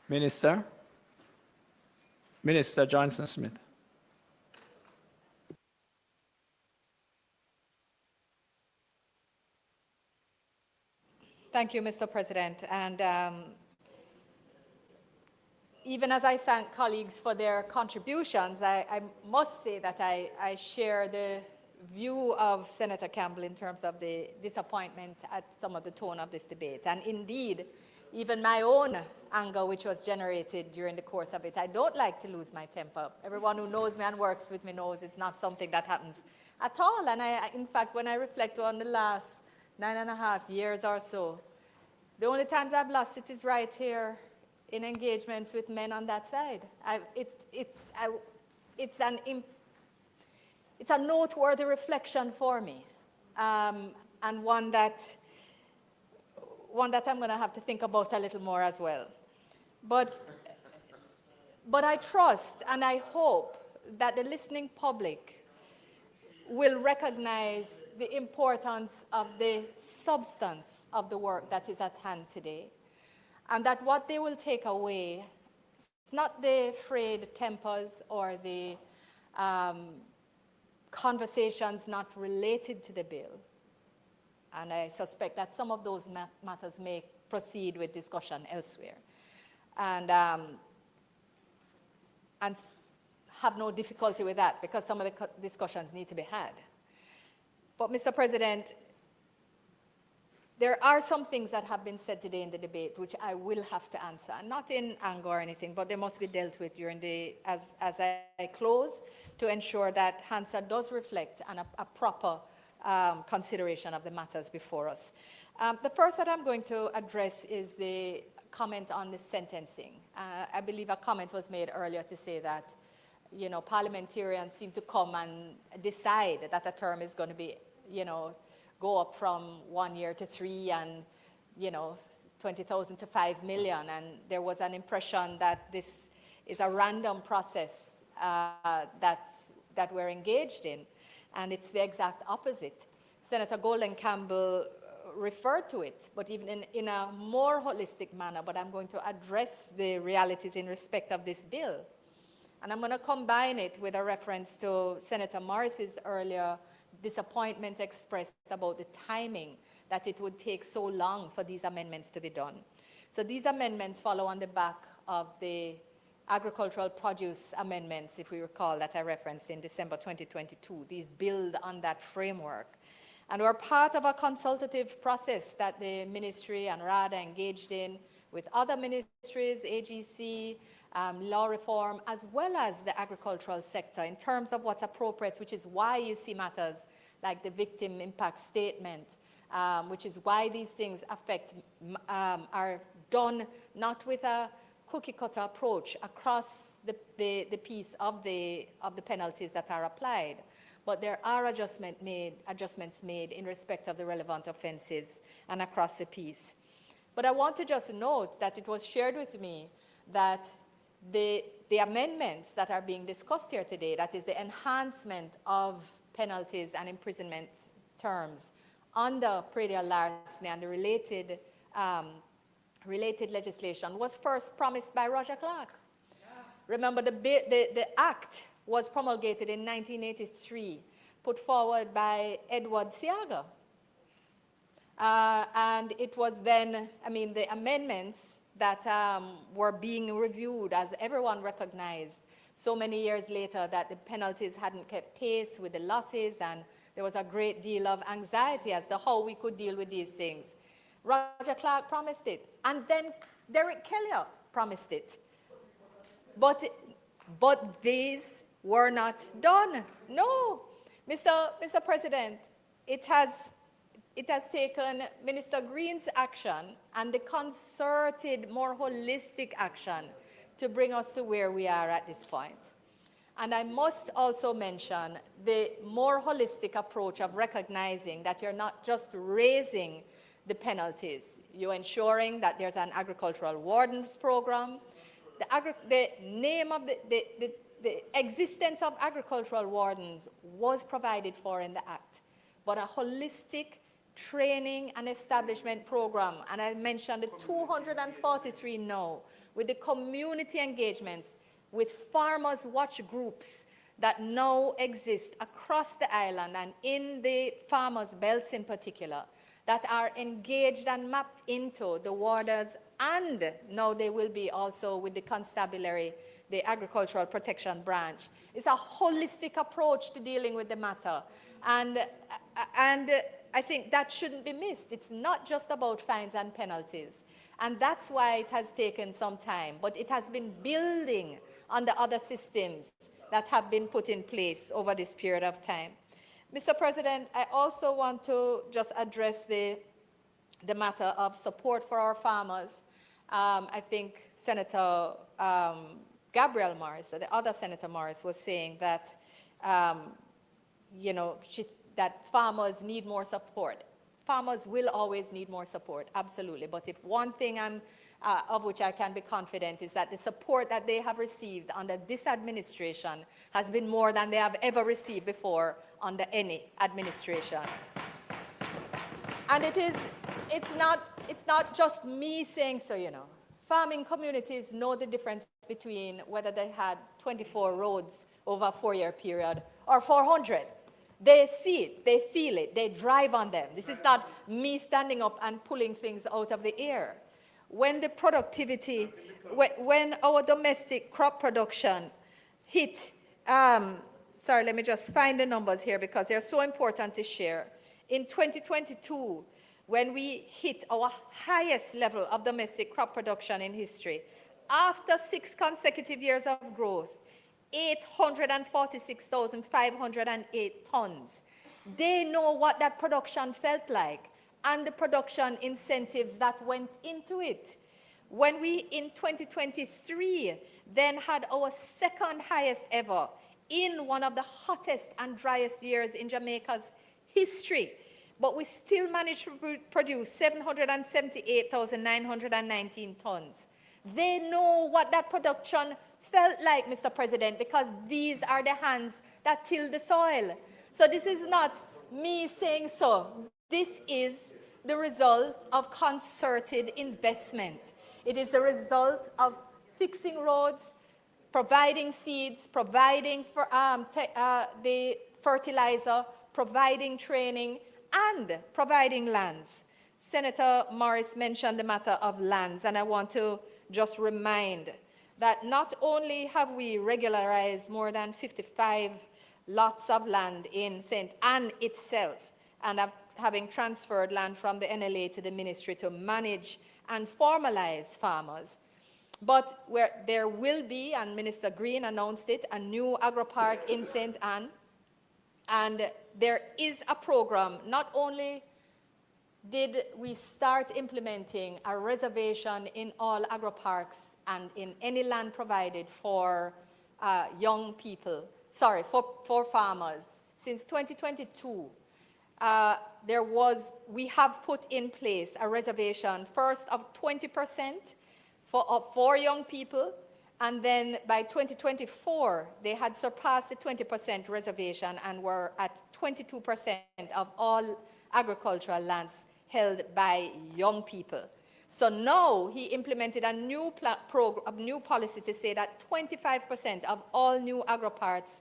Minister. Minister Johnson Smith. Thank you, Mr. President. And even as I thank colleagues for their contributions, I must say that I share the view of Senator Campbell in terms of the disappointment at some of the tone of this debate. And indeed, even my own anger, which was generated during the course of it. I don't like to lose my temper. Everyone who knows me and works with me knows it's not something that happens at all. And in fact, when I reflect on the last 9.5 years or so, the only times I've lost it is right here in engagements with men on that side. It's a noteworthy reflection for me, and one that I'm going to have to think about a little more as well. But I trust and I hope that the listening public will recognize the importance of the substance of the work that is at hand today, and that what they will take away is not the frayed tempers or the conversations not related to the bill. And I suspect that some of those matters may proceed with discussion elsewhere. And have no difficulty with that, because some of the discussions need to be had. But Mr. President, there are some things that have been said today in the debate which I will have to answer, not in anger or anything, but they must be dealt with during as I close, to ensure that Hansard does reflect a proper consideration of the matters before us. The first that I'm going to address is the comment on the sentencing. I believe a comment was made earlier to say that, you know, parliamentarians seem to come and decide that a term is going to be, you know, go up from 1 year to 3 and, you know, 20,000 to 5 million. And there was an impression that this is a random process that we're engaged in. And it's the exact opposite. Senator Golden Campbell referred to it, but even in a more holistic manner. But I'm going to address the realities in respect of this bill. And I'm going to combine it with a reference to Senator Morris's earlier disappointment expressed about the timing, that it would take so long for these amendments to be done. So these amendments follow on the back of the agricultural produce amendments, if we recall, that I referenced in December 2022. These build on that framework. And we're part of a consultative process that the ministry and RADA engaged in with other ministries, AGC, law reform, as well as the agricultural sector in terms of what's appropriate, which is why you see matters like the victim impact statement, which is why these things are done not with a cookie-cutter approach across the piece of the penalties that are applied, but there are adjustments made in respect of the relevant offenses and across the piece. But I want to just note that it was shared with me that the amendments that are being discussed here today, that is the enhancement of penalties and imprisonment terms under predial larceny and the related legislation, was first promised by Roger Clark. Yeah. Remember, the act was promulgated in 1983, put forward by Edward Seaga. And it was then, I mean, the amendments that were being reviewed, as everyone recognized so many years later, that the penalties hadn't kept pace with the losses, and there was a great deal of anxiety as to how we could deal with these things. Roger Clark promised it, and then Derek Kelly promised it. But these were not done. No, Mr. President, it has taken Minister Green's action and the concerted, more holistic action to bring us to where we are at this point. And I must also mention the more holistic approach of recognizing that you're not just raising the penalties, you're ensuring that there's an agricultural wardens program. The name of the existence of agricultural wardens was provided for in the Act, but a holistic training and establishment program, and I mentioned the 243 now, with the community engagements, with farmers' watch groups that now exist across the island and in the farmers' belts in particular, that are engaged and mapped into the warders, and now they will be also with the constabulary, the agricultural protection branch. It's a holistic approach to dealing with the matter. And I think that shouldn't be missed. It's not just about fines and penalties. And that's why it has taken some time, but it has been building on the other systems that have been put in place over this period of time. Mr. President, I also want to just address the matter of support for our farmers. I think Senator Gabriel Morris, or the other Senator Morris, was saying that, that farmers need more support. Farmers will always need more support, absolutely. But if one thing of which I can be confident is that the support that they have received under this administration has been more than they have ever received before under any administration. And it's not just me saying so, Farming communities know the difference between whether they had 24 roads over a 4-year period or 400. They see it, they feel it, they drive on them. This is not me standing up and pulling things out of the air. When the productivity, when our domestic crop production hit, sorry, let me just find the numbers here because they're so important to share. In 2022, when we hit our highest level of domestic crop production in history, after 6 consecutive years of growth, 846,508 tons. They know what that production felt like and the production incentives that went into it. When we, in 2023, then had our second highest ever in one of the hottest and driest years in Jamaica's history, but we still managed to produce 778,919 tons. They know what that production felt like, Mr. President, because these are the hands that till the soil. So this is not me saying so. This is the result of concerted investment. It is the result of fixing roads, providing seeds, providing for, the fertilizer, providing training, and providing lands. Senator Morris mentioned the matter of lands, and I want to just remind that not only have we regularized more than 55 lots of land in St. Anne itself, and having transferred land from the NLA to the ministry to manage and formalize farmers, but where there will be, and Minister Green announced it, a new agro-park in St. Anne, and there is a program. Not only did we start implementing a reservation in all agro-parks and in any land provided for young people, for farmers. Since 2022, we have put in place a reservation first of 20% for young people, and then by 2024, they had surpassed the 20% reservation and were at 22% of all agricultural lands held by young people. So now he implemented a new policy to say that 25% of all new agro-parks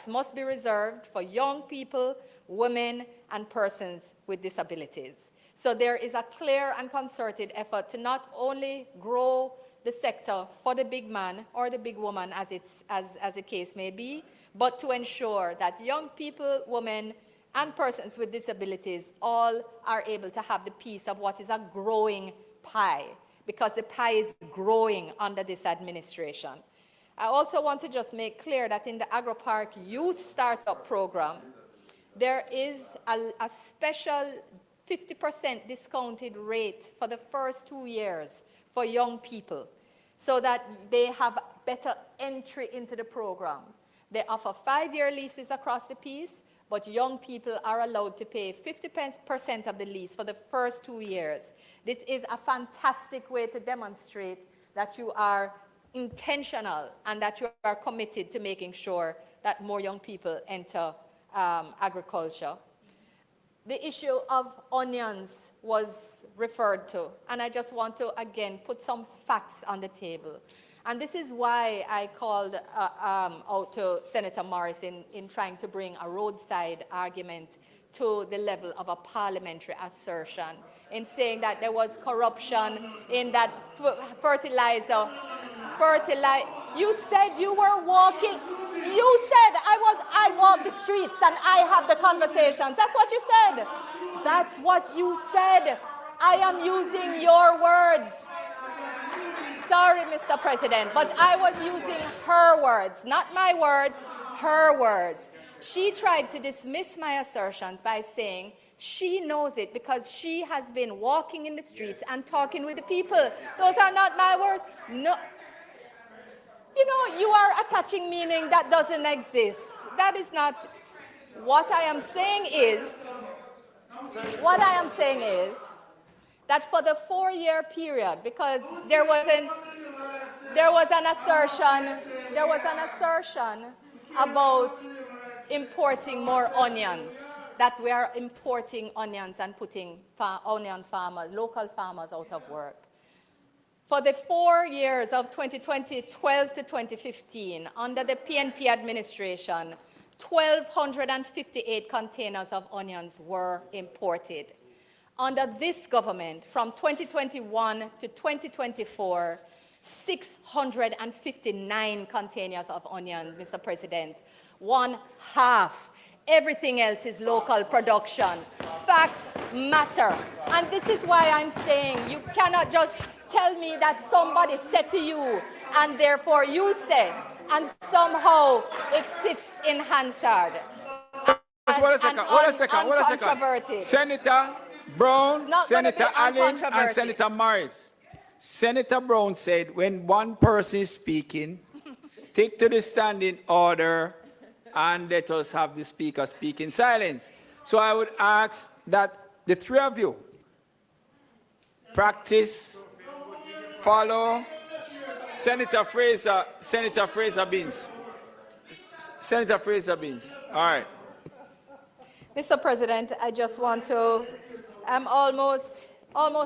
must be reserved for young people, women, and persons with disabilities. So there is a clear and concerted effort to not only grow the sector for the big man or the big woman, as the case may be, but to ensure that young people, women, and persons with disabilities all are able to have the piece of what is a growing pie, because the pie is growing under this administration. I also want to just make clear that in the AgroPark Youth Startup Program, there is a special 50% discounted rate for the first 2 years for young people, so that they have better entry into the program. They offer 5-year leases across the piece, but young people are allowed to pay 50% of the lease for the first 2 years. This is a fantastic way to demonstrate that you are intentional and that you are committed to making sure that more young people enter agriculture. the issue of onions was referred to, and I just want to, again, put some facts on the table. And this is why I called out to Senator Morris in trying to bring a roadside argument to the level of a parliamentary assertion, in saying that there was corruption in that fertilizer. You said you were walking. You said I walk the streets and I have the conversations. That's what you said. That's what you said. I am using your words. Sorry, Mr. President, but I was using her words, not my words, her words. She tried to dismiss my assertions by saying she knows it because she has been walking in the streets and talking with the people. Those are not my words. No. You know, you are attaching meaning that doesn't exist. That is not what I am saying is, that for the 4-year period, because there was an assertion about importing more onions, that we are importing onions and putting onion farmers, local farmers out of work. For the 4 years of 2012 to 2015, under the PNP administration, 1,258 containers of onions were imported. Under this government, from 2021 to 2024, 659 containers of onion, Mr. President. 1/2. Everything else is local production. Facts matter. And this is why I'm saying you cannot just tell me that somebody said to you, and therefore you say, and somehow it sits in Hansard. Hold a second. Senator Brown, Senator Allen, and Senator Morris. Senator Brown said when one person is speaking, stick to the standing order and let us have the speaker speak in silence. So I would ask that the three of you practice, follow Senator Fraser Beans. Senator Fraser Beans. All right. Mr. President, I just want to, I'm almost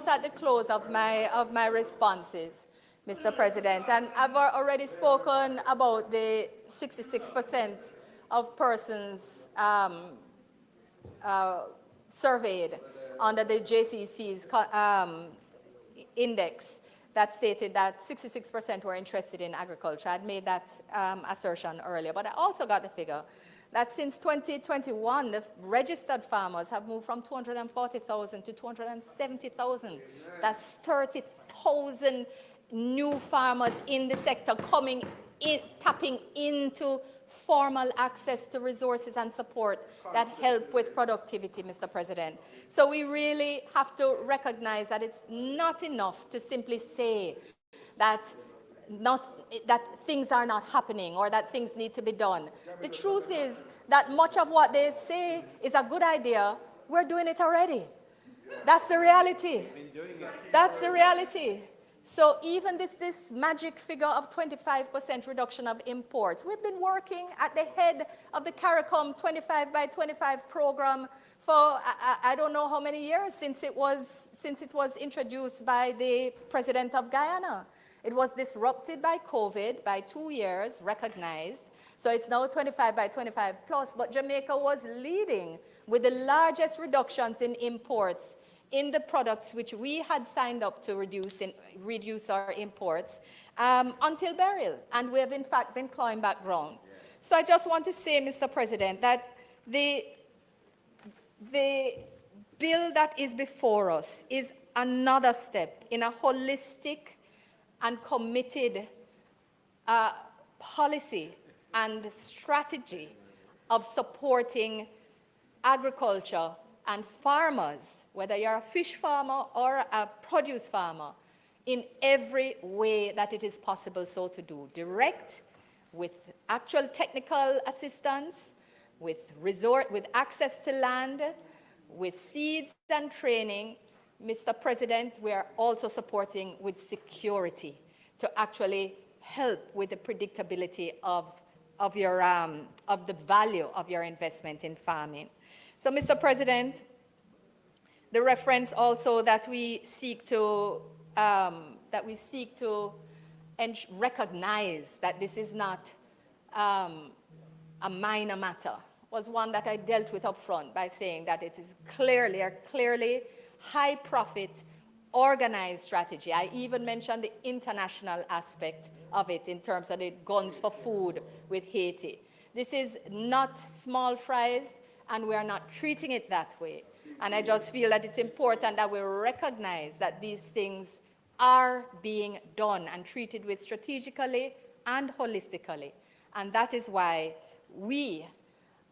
at the close of my responses, Mr. President, and I've already spoken about the 66% of persons surveyed under the JCC's index that stated that 66% were interested in agriculture. I'd made that assertion earlier, but I also got the figure that since 2021, the registered farmers have moved from 240,000 to 270,000. That's 30,000 new farmers in the sector coming in, tapping into formal access to resources and support that help with productivity, Mr. President. So we really have to recognize that it's not enough to simply say that things are not happening or that things need to be done. The truth is that much of what they say is a good idea. We're doing it already. That's the reality. That's the reality. So even this magic figure of 25% reduction of imports, we've been working at the head of the CARICOM 25 by 25 program for I don't know how many years since it was introduced by the president of Guyana. It was disrupted by COVID by 2 years, recognized. So it's now 25 by 25 plus, but Jamaica was leading with the largest reductions in imports in the products which we had signed up to reduce our imports until burial. And we have in fact been clawing back ground. So I just want to say, Mr. President, that the bill that is before us is another step in a holistic and committed policy and strategy of supporting agriculture and farmers, whether you're a fish farmer or a produce farmer, in every way that it is possible so to do. Direct, with actual technical assistance, with access to land, with seeds and training. Mr. President, we are also supporting with security to actually help with the predictability of the value of your investment in farming. So, Mr. President, the reference also that we seek to recognize that this is not a minor matter was one that I dealt with up front by saying that it is clearly high profit, organized strategy. I even mentioned the international aspect of it in terms of the guns for food with Haiti. This is not small fries, and we are not treating it that way. And I just feel that it's important that we recognize that these things are being done and treated with strategically and holistically. And that is why we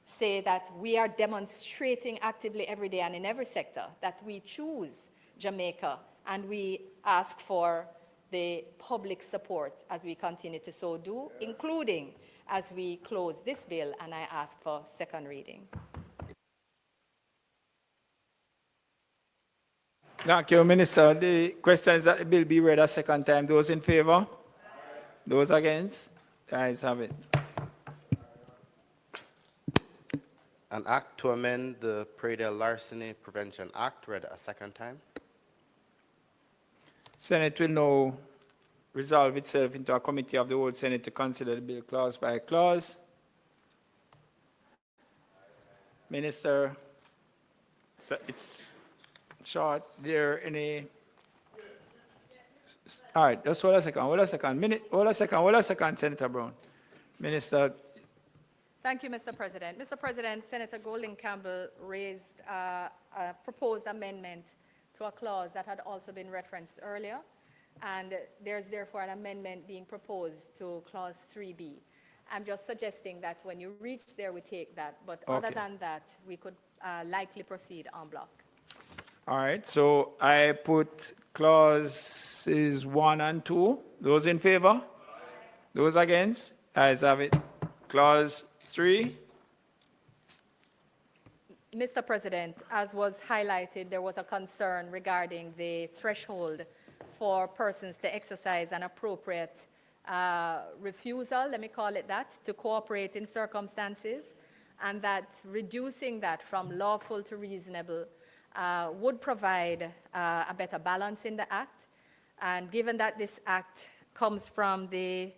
say that we are demonstrating actively every day and in every sector that we choose Jamaica, and we ask for the public support as we continue to so do, including as we close this bill, and I ask for second reading. Thank you, Minister. The question is that the bill be read a second time. Those in favor? Those against? The ayes have it. An act to amend the Predial Larceny Prevention Act, read a second time. Senate will now resolve itself into a committee of the whole Senate to consider the bill clause by clause. Minister, it's short. There any? All right, just hold a second, Senator Brown. Minister. Thank you, Mr. President. Mr. President, Senator Golding Campbell raised a proposed amendment to a clause that had also been referenced earlier, and there's therefore an amendment being proposed to clause 3B. I'm just suggesting that when you reach there, we take that, but other than that, we could likely proceed en bloc. All right, so I put clauses 1 and 2. Those in favor? Those against? Ayes have it. Clause 3. Mr. President, as was highlighted, there was a concern regarding the threshold for persons to exercise an appropriate refusal, let me call it that, to cooperate in circumstances, and that reducing that from lawful to reasonable would provide a better balance in the Act. And given that this Act comes from the,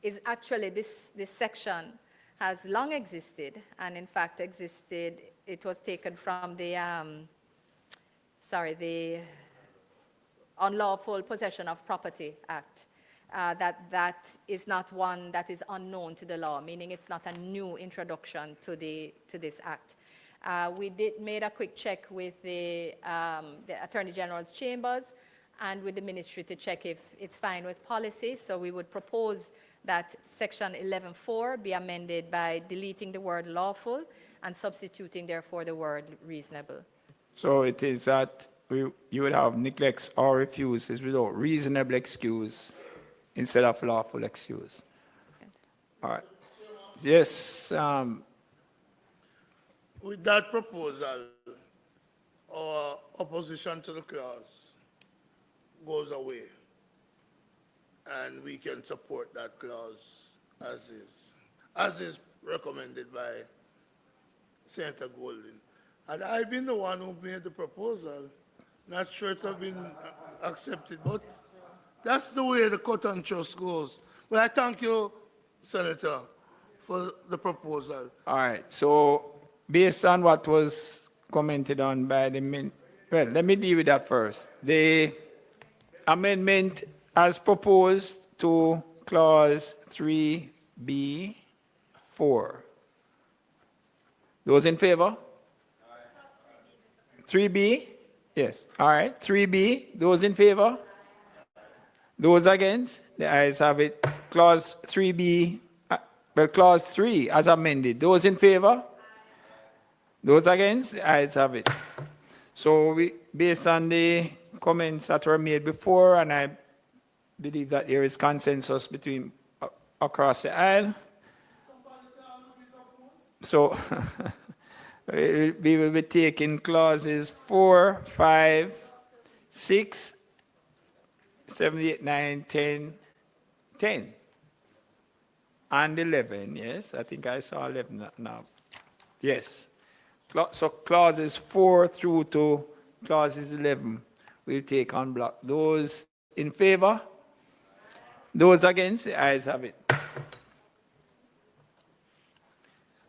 is actually this section has long existed, and in fact existed, it was taken from the, the Unlawful Possession of Property Act. That is not one that is unknown to the law, meaning it's not a new introduction to this Act. We made a quick check with the Attorney General's chambers and with the ministry to check if it's fine with policy. So we would propose that section 11.4 be amended by deleting the word lawful and substituting therefore the word reasonable. So it is that you would have neglects or refuses without reasonable excuse instead of lawful excuse. All right. Yes. With that proposal, our opposition to the clause goes away, and we can support that clause as is recommended by Senator Golding. And I've been the one who made the proposal. Not sure it has been accepted, but that's the way the cut and trust goes. But I thank you, Senator, for the proposal. All right. So based on what was commented on by the well, let me deal with that first. The amendment as proposed to clause 3B4. Those in favor? 3B? Yes. All right. 3B. Those in favor? Those against? The ayes have it. Clause 3B, clause 3 as amended. Those in favor? Those against? The ayes have it. So based on the comments that were made before, and I believe that there is consensus between across the aisle. So we will be taking clauses 4, 5, 6, 7, 8, 9, 10, 10, and 11. Yes, I think I saw 11 now. Yes. So clauses 4 through to clauses 11 we'll take on block. Those in favor? Those against? The ayes have it.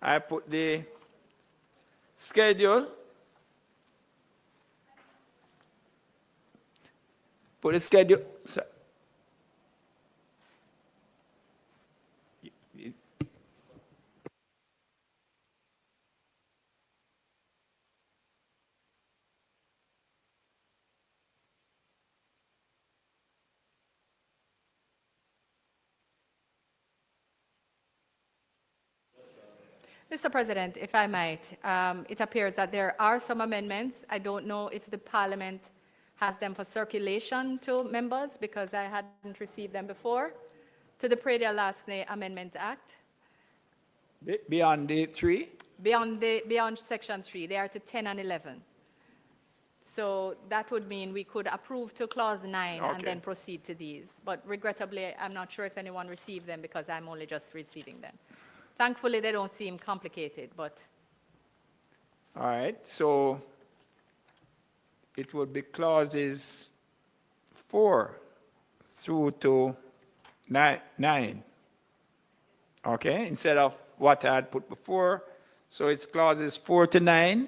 I put the schedule. Put the schedule. Mr. President, if I might, it appears that there are some amendments. I don't know if the Parliament has them for circulation to members because I hadn't received them before. To the Predial Larceny Amendment Act. Beyond the 3? Beyond Section 3, they are to 10 and 11. So that would mean we could approve to Clause 9 and then proceed to these. But regrettably, I'm not sure if anyone received them because I'm only just receiving them. Thankfully, they don't seem complicated, but. All right, so it would be clauses 4 through to 9. Okay, instead of what I had put before. So it's clauses 4 to 9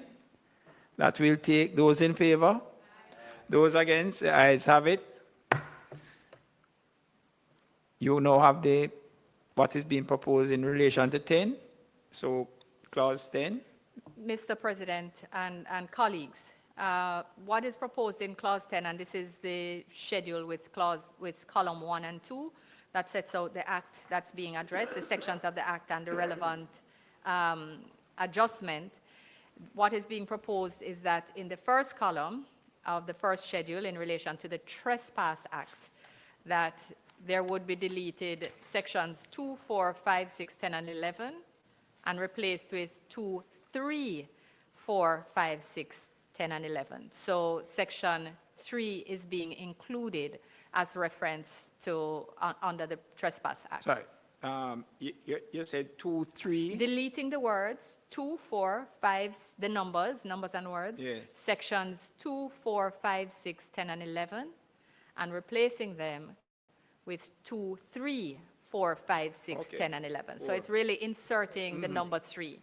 that we'll take. Those in favor? Those against? The ayes have it. You now have what is being proposed in relation to 10. So clause 10. Mr. President and colleagues, what is proposed in clause 10, and this is the schedule with column 1 and 2, that sets out the act that's being addressed, the sections of the act and the relevant adjustment. What is being proposed is that in the first column of the first schedule in relation to the Trespass Act, that there would be deleted sections 2, 4, 5, 6, 10, and 11, and replaced with 2, 3, 4, 5, 6, 10, and 11. So section 3 is being included as reference to under the Trespass Act. Sorry, you said 2, 3. Deleting the words 2, 4, 5, the numbers and words, Yeah. sections 2, 4, 5, 6, 10, and 11, and replacing them with 2, 3, 4, 5, 6, 10, and 11. So it's really inserting the number 3.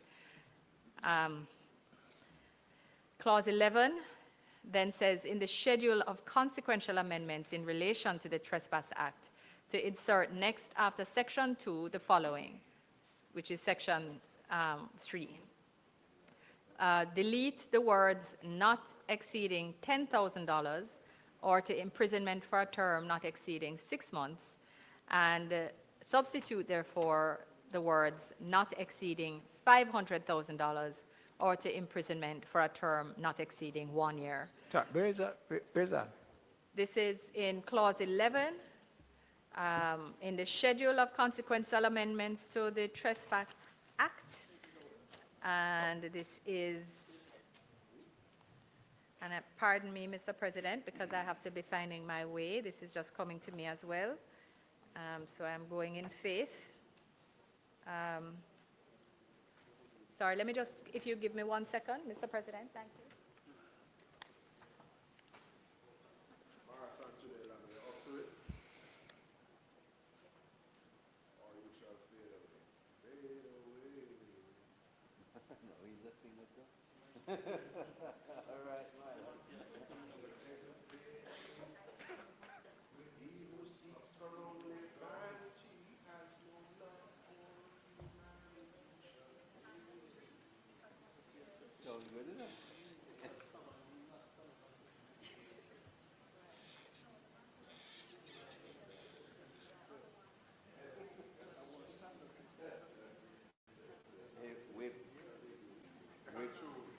Clause 11 then says, in the schedule of consequential amendments in relation to the Trespass Act, to insert next after Section 2 the following, which is Section 3. Delete the words not exceeding $10,000 or to imprisonment for a term not exceeding 6 months, and substitute, therefore, the words not exceeding $500,000 or to imprisonment for a term not exceeding 1 year. Sorry, where is that? Where's that? This is in Clause 11, in the schedule of consequential amendments to the Trespass Act. And this is, and pardon me, Mr. President, because I have to be finding my way. This is just coming to me as well. So I'm going in faith. Sorry, let me just, if you give me 1 second, Mr. President, thank you.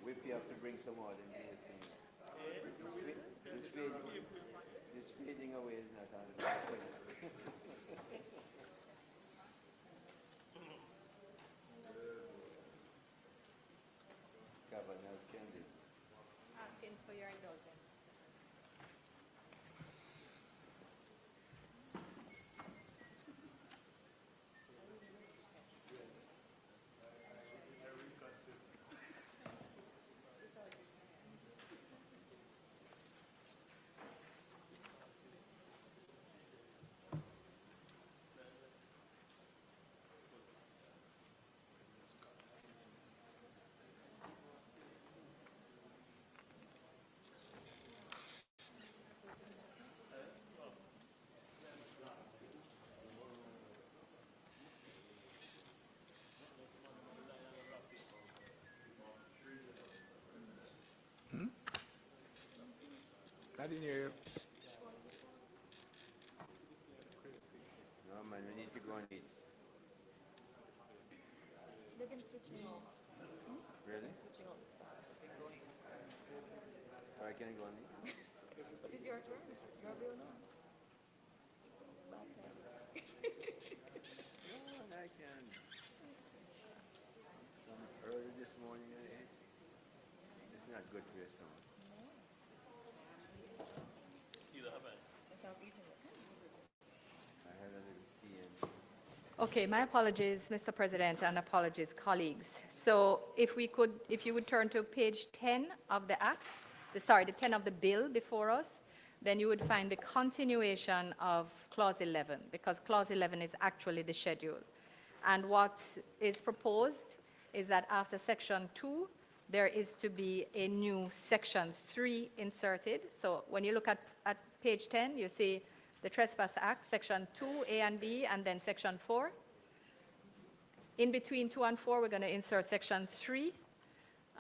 Whip, you have to bring some more than this. didn't hear you. No, man, we need to go on it. Really? So I can go on it? It is your turn. Your bill now. No, and I can. Some early this morning I ate. It's not good for your stomach. I had a little tea and Okay, my apologies, Mr. President, and apologies, colleagues. So if you would turn to page 10 of the act, the 10 of the bill before us, then you would find the continuation of clause 11, because clause 11 is actually the schedule. And what is proposed is that after section 2, there is to be a new section 3 inserted. So when you look at page 10, you see the Trespass Act, section 2, A and B, and then section 4. In between 2 and 4, we're going to insert section 3.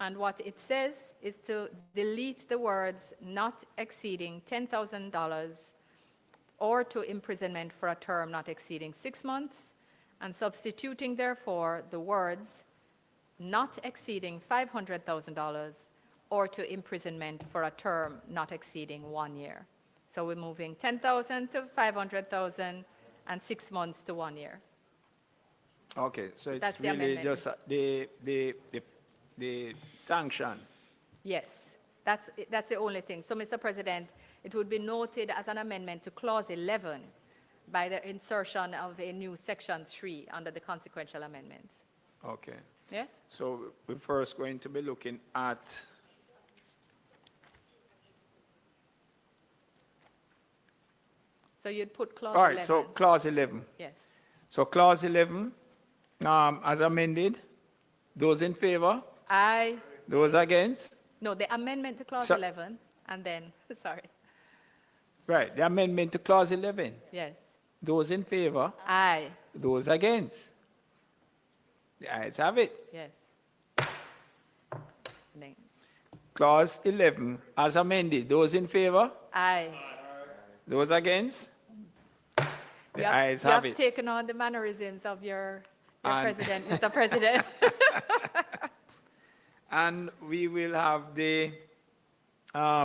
And what it says is to delete the words not exceeding $10,000 or to imprisonment for a term not exceeding 6 months, and substituting, therefore, the words not exceeding $500,000 or to imprisonment for a term not exceeding 1 year. So we're moving 10,000 to 500,000 and 6 months to 1 year. Okay, so it's That's the really amendment. just the sanction. Yes, that's the only thing. So, Mr. President, it would be noted as an amendment to clause 11 by the insertion of a new section 3 under the consequential amendments. Okay. Yes? So we're first going to be looking at So you'd put clause all right, 11. so clause 11. Yes. So clause 11, as amended, those in favor, those against? No, the amendment to clause So- 11, and then, sorry, Right, the amendment to clause 11. yes. Those in favor, Aye, those against? The ayes have it. yes. And then, Clause 11, as amended, those in favor, aye. those against? The You ayes have have it. taken on the mannerisms of your And- president, Mr. President. And we will have the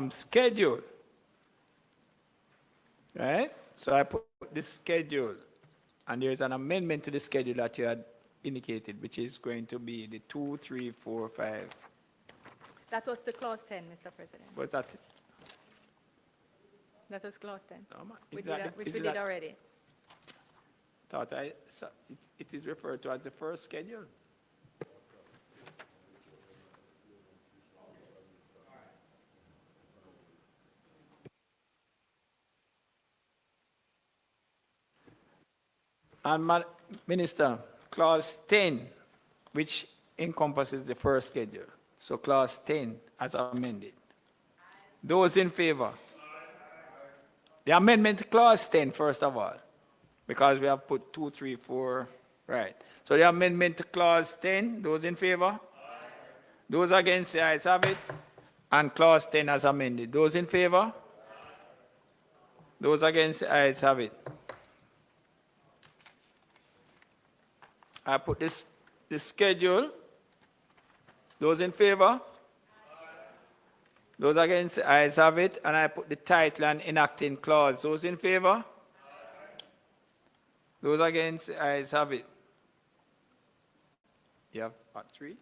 schedule. Right? So I put the schedule, and there's an amendment to the schedule that you had indicated, which is going to be the 2, 3, 4, 5. That was the clause 10, Mr. President. Was that? That was clause 10, Is that the- which is we that- did already. Thought it is referred to as the first schedule. And Minister, clause 10, which encompasses the first schedule. So clause 10 as amended. Those in favor? The amendment to clause 10, first of all, because we have put 2, 3, 4, right. So the amendment to clause 10, those in favor? Those against, the ayes have it. And clause 10 as amended. Those in favor? Those against, the ayes have it. I put this schedule. Those in favor? Those against, the ayes have it. And I put the title and enacting clause. Those in favor? Those against, the ayes have it. You have part 3?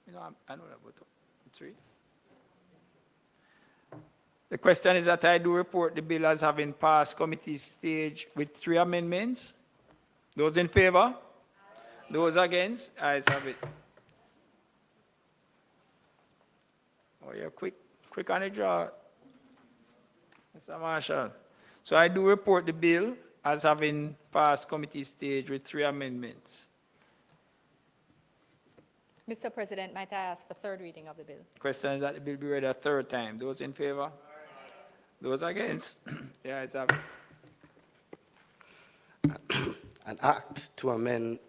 You know, I know that, but 3. The question is that I do report the bill as having passed committee stage with 3 amendments. Those in favor? Those against? Ayes have it. Oh, you're quick on the draw, Mr. Marshall. So I do report the bill as having passed committee stage with 3 amendments. Mr. President, might I ask for third reading of the bill? Question is that the bill be read a 3rd time. Those in favor? Those against? The ayes have it. An act to amend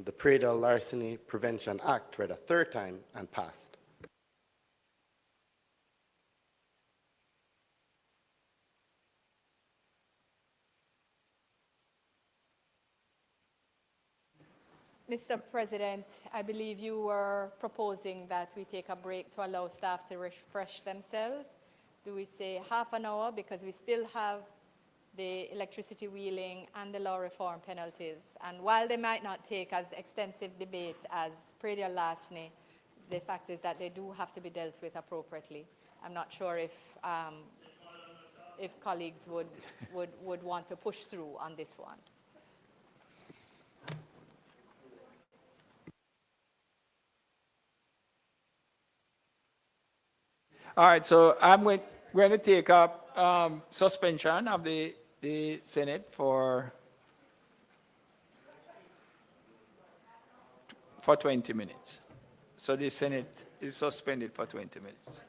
the Prada Larceny Prevention Act read a 3rd time and passed. Mr. President, I believe you were proposing that we take a break to allow staff to refresh themselves. Do we say half an hour, because we still have the electricity wheeling and the law reform penalties? And while they might not take as extensive debate as predial larceny, the fact is that they do have to be dealt with appropriately. I'm not sure if colleagues would want to push through on this one. All right, so I'm going to take up suspension of the Senate for 20 minutes. So the Senate is suspended for 20 minutes.